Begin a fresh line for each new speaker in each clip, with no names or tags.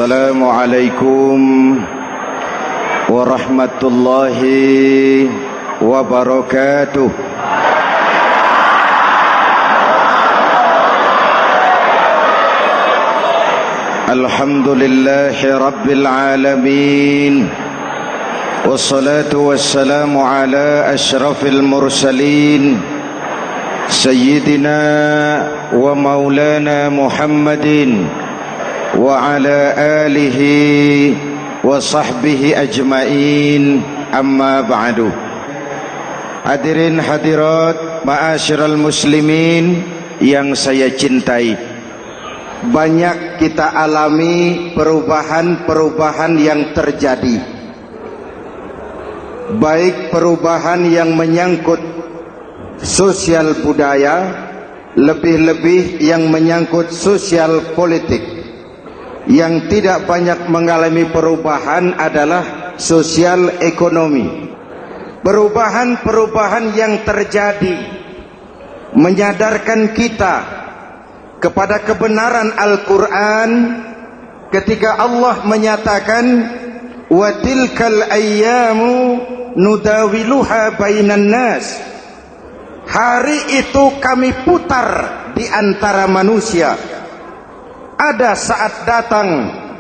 Assalamualaikum warahmatullahi wabarakatuh. Alhamdulillahi rabbil alamin. Wassalatu wassalamu ala asyrafil mursalin Sayyidina wa maulana Muhammadin wa ala alihi wa sahbihi ajma'in, amma ba'du. Hadirin hadirat ma'asyiral muslimin yang saya cintai, banyak kita alami perubahan-perubahan yang terjadi, baik perubahan yang menyangkut sosial budaya, lebih-lebih yang menyangkut sosial politik. Yang tidak banyak mengalami perubahan adalah sosial ekonomi. Perubahan-perubahan yang terjadi menyadarkan kita kepada kebenaran Al-Quran ketika Allah menyatakan wa tilkal ayyamu nudawiluha bainan nas. Hari itu kami putar di antara manusia. Ada saat datang,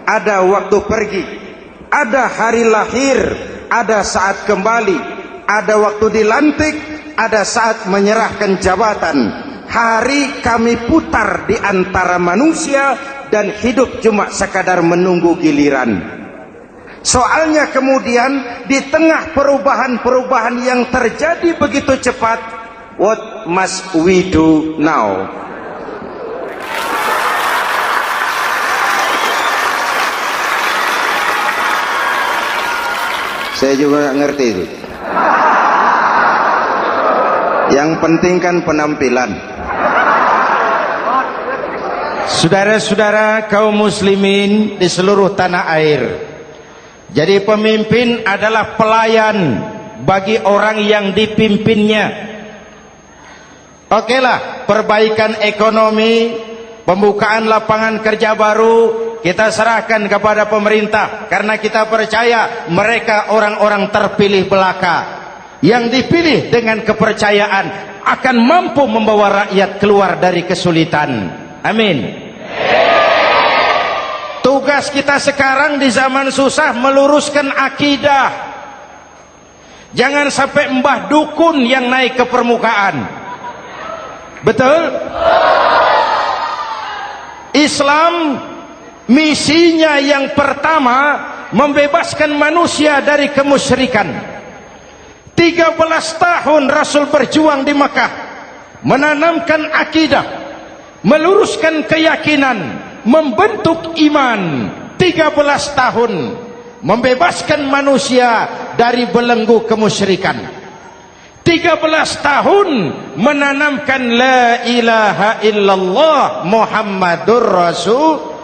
ada waktu pergi, ada hari lahir, ada saat kembali, ada waktu dilantik, ada saat menyerahkan jabatan. Hari kami putar di antara manusia dan hidup cuma sekadar menunggu giliran. Soalnya kemudian di tengah perubahan-perubahan yang terjadi begitu cepat, what must we do now? Saya juga nggak ngerti itu. Yang penting kan penampilan. Saudara-saudara kaum muslimin di seluruh tanah air, jadi pemimpin adalah pelayan bagi orang yang dipimpinnya. Okelah, perbaikan ekonomi, pembukaan lapangan kerja baru kita serahkan kepada pemerintah, karena kita percaya mereka orang-orang terpilih belaka yang dipilih dengan kepercayaan akan mampu membawa rakyat keluar dari kesulitan. Amin. Tugas kita sekarang di zaman susah meluruskan akidah. Jangan sampai mbah dukun yang naik ke permukaan. Betul? Islam misinya yang pertama membebaskan manusia dari kemusyrikan. 13 tahun Rasul berjuang di Makkah, menanamkan akidah, meluruskan keyakinan, membentuk iman. 13 tahun membebaskan manusia dari belenggu kemusyrikan. 13 tahun menanamkan la ilaha illallah Muhammadur Rasul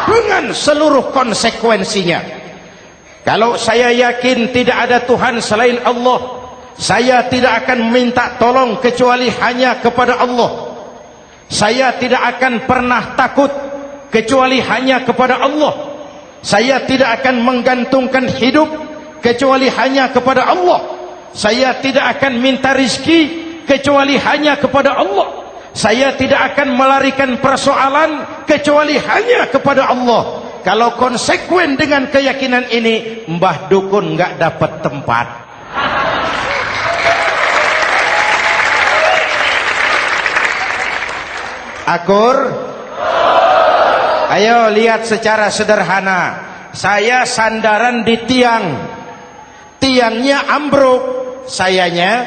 dengan seluruh konsekuensinya. Kalau saya yakin tidak ada Tuhan selain Allah, saya tidak akan minta tolong kecuali hanya kepada Allah. Saya tidak akan pernah takut kecuali hanya kepada Allah. Saya tidak akan menggantungkan hidup kecuali hanya kepada Allah. Saya tidak akan minta rizki kecuali hanya kepada Allah. Saya tidak akan melarikan persoalan kecuali hanya kepada Allah. Kalau konsekuen dengan keyakinan ini, mbah dukun nggak dapat tempat. Akur? Ayo lihat secara sederhana. Saya sandaran di tiang, tiangnya ambruk, sayanya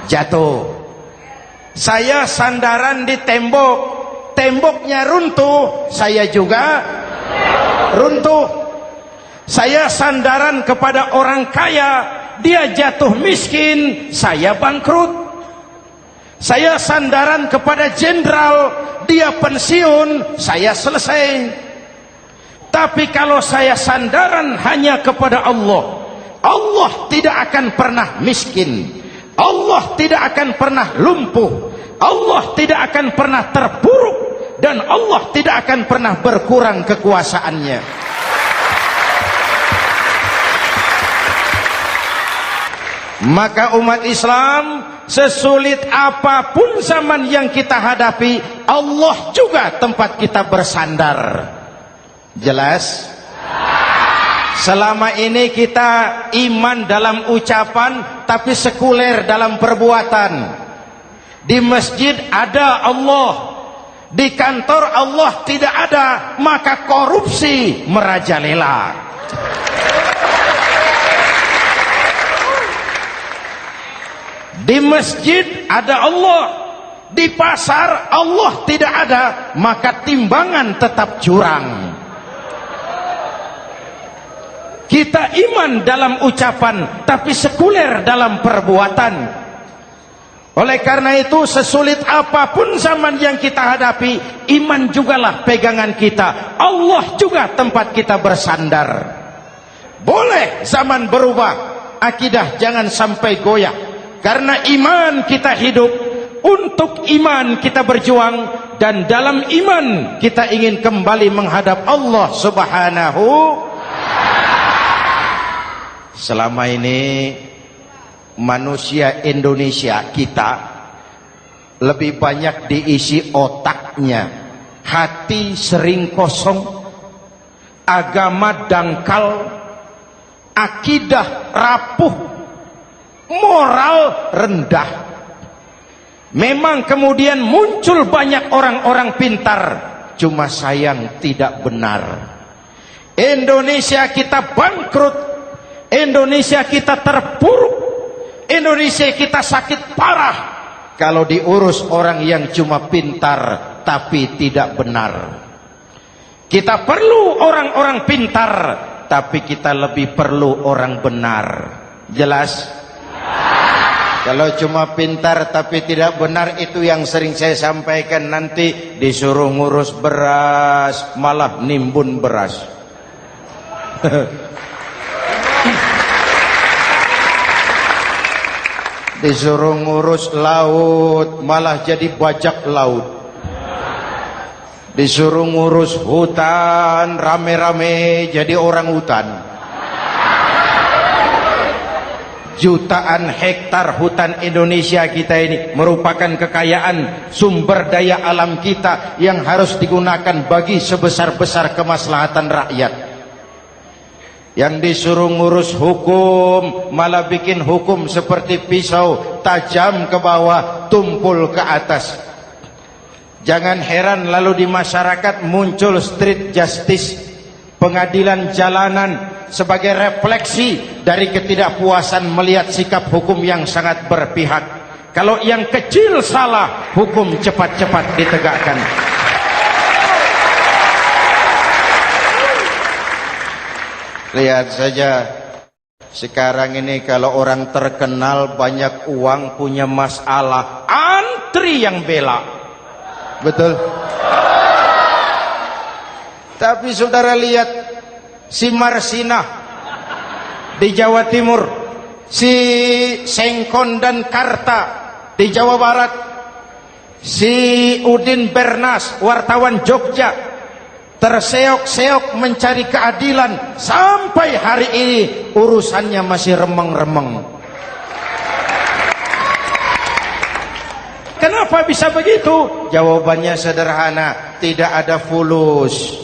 jatuh. Saya sandaran di tembok, temboknya runtuh, saya juga runtuh. Saya sandaran kepada orang kaya, dia jatuh miskin, saya bangkrut. Saya sandaran kepada jenderal, dia pensiun, saya selesai. Tapi kalau saya sandaran hanya kepada Allah, Allah tidak akan pernah miskin, Allah tidak akan pernah lumpuh, Allah tidak akan pernah terpuruk, dan Allah tidak akan pernah berkurang kekuasaannya. Maka umat Islam, sesulit apapun zaman yang kita hadapi, Allah juga tempat kita bersandar. Jelas? Selama ini kita iman dalam ucapan tapi sekuler dalam perbuatan. Di masjid ada Allah, di kantor Allah tidak ada, maka korupsi merajalela. Di masjid ada Allah, di pasar Allah tidak ada, maka timbangan tetap curang. Kita iman dalam ucapan tapi sekuler dalam perbuatan. Oleh karena itu, sesulit apapun zaman yang kita hadapi, iman jugalah pegangan kita, Allah juga tempat kita bersandar. Boleh zaman berubah, akidah jangan sampai goyah. Karena iman kita hidup, untuk iman kita berjuang, dan dalam iman kita ingin kembali menghadap Allah Subhanahu. Selama ini manusia Indonesia kita lebih banyak diisi otaknya, hati sering kosong, agama dangkal, akidah rapuh, moral rendah. Memang kemudian muncul banyak orang-orang pintar, cuma sayang tidak benar. Indonesia kita bangkrut, Indonesia kita terpuruk, Indonesia kita sakit parah kalau diurus orang yang cuma pintar tapi tidak benar. Kita perlu orang-orang pintar, tapi kita lebih perlu orang benar. Jelas? Kalau cuma pintar tapi tidak benar, itu yang sering saya sampaikan, nanti disuruh ngurus beras malah nimbun beras. Disuruh ngurus laut malah jadi bajak laut. Disuruh ngurus hutan rame-rame jadi orang hutan. Jutaan hektar hutan Indonesia kita ini merupakan kekayaan sumber daya alam kita yang harus digunakan bagi sebesar-besar kemaslahatan rakyat. Yang disuruh ngurus hukum malah bikin hukum seperti pisau, tajam ke bawah, tumpul ke atas. Jangan heran lalu di masyarakat muncul street justice, pengadilan jalanan, sebagai refleksi dari ketidakpuasan melihat sikap hukum yang sangat berpihak. Kalau yang kecil salah, hukum cepat-cepat ditegakkan. Lihat saja sekarang ini, kalau orang terkenal banyak uang punya masalah, antri yang bela. Betul? Tapi saudara lihat si Marsinah di Jawa Timur, si Sengkon dan Karta di Jawa Barat, si Udin Bernas wartawan Jogja terseok-seok mencari keadilan, sampai hari ini urusannya masih remeng-remeng. Kenapa bisa begitu? Jawabannya sederhana, tidak ada fulus.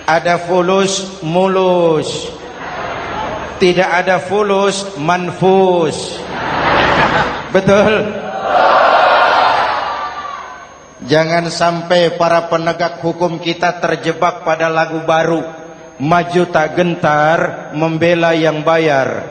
Ada fulus mulus, tidak ada fulus manfus. Betul? Jangan sampai para penegak hukum kita terjebak pada lagu baru, maju tak gentar membela yang bayar.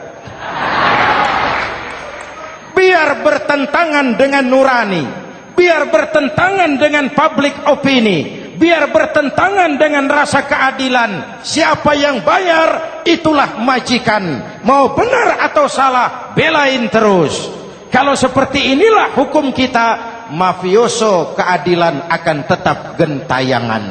Biar bertentangan dengan nurani, biar bertentangan dengan public opini, biar bertentangan dengan rasa keadilan. Siapa yang bayar, itulah majikan. Mau benar atau salah, belain terus. Kalau seperti inilah hukum kita, mafioso keadilan akan tetap gentayangan.